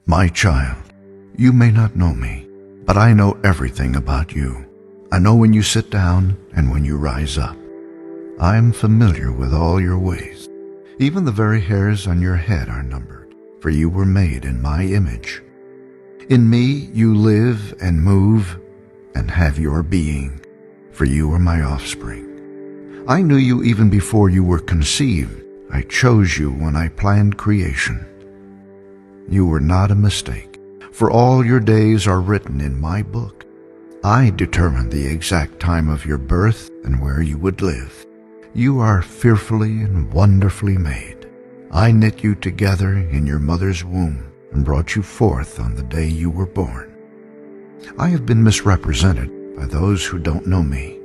My child, you may not know me, but I know everything about you. I know when you sit down and when you rise up. I am familiar with all your ways. Even the very hairs on your head are numbered, for you were made in my image. In me you live and move and have your being, for you are my offspring. I knew you even before you were conceived. I chose you when I planned creation. You were not a mistake, for all your days are written in my book. I determined the exact time of your birth and where you would live. You are fearfully and wonderfully made. I knit you together in your mother's womb and brought you forth on the day you were born. I have been misrepresented by those who don't know me.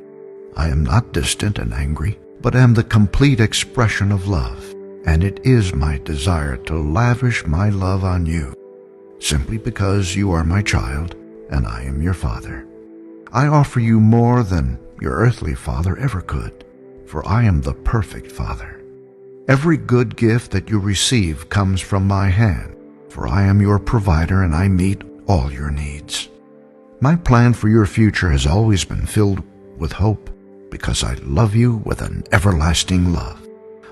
I am not distant and angry, but am the complete expression of love, and it is my desire to lavish my love on you, simply because you are my child and I am your father. I offer you more than your earthly father ever could, for I am the perfect Father. Every good gift that you receive comes from my hand, for I am your provider and I meet all your needs. My plan for your future has always been filled with hope, because I love you with an everlasting love.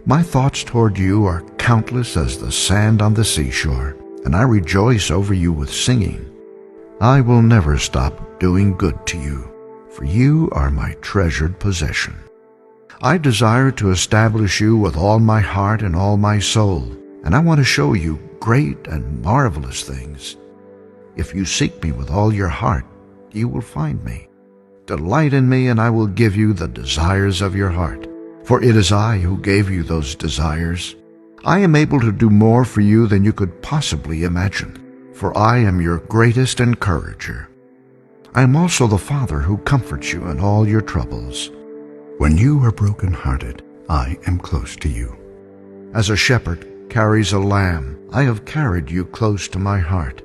My thoughts toward you are countless as the sand on the seashore, and I rejoice over you with singing. I will never stop doing good to you, for you are my treasured possession. I desire to establish you with all my heart and all my soul, and I want to show you great and marvelous things. If you seek me with all your heart, you will find me. Delight in me, and I will give you the desires of your heart. For it is I who gave you those desires. I am able to do more for you than you could possibly imagine, for I am your greatest encourager. I am also the Father who comforts you in all your troubles. When you are broken-hearted, I am close to you. As a shepherd carries a lamb, I have carried you close to my heart.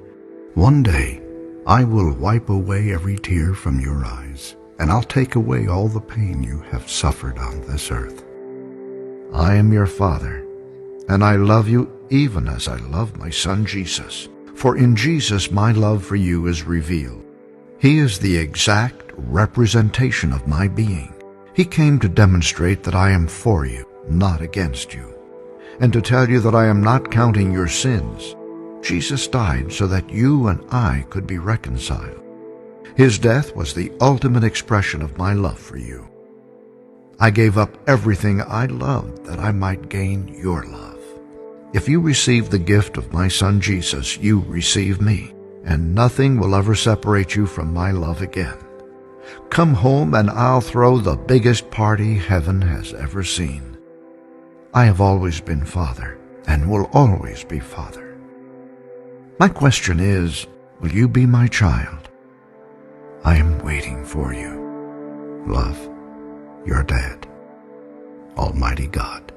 One day, I will wipe away every tear from your eyes, and I'll take away all the pain you have suffered on this earth. I am your Father, and I love you even as I love my Son Jesus. For in Jesus my love for you is revealed. He is the exact representation of my being. He came to demonstrate that I am for you, not against you, and to tell you that I am not counting your sins. Jesus died so that you and I could be reconciled. His death was the ultimate expression of my love for you. I gave up everything I loved that I might gain your love. If you receive the gift of my Son Jesus, you receive me, and nothing will ever separate you from my love again. Come home and I'll throw the biggest party heaven has ever seen. I have always been Father and will always be Father. My question is, will you be my child? I am waiting for you. Love, your dad, Almighty God.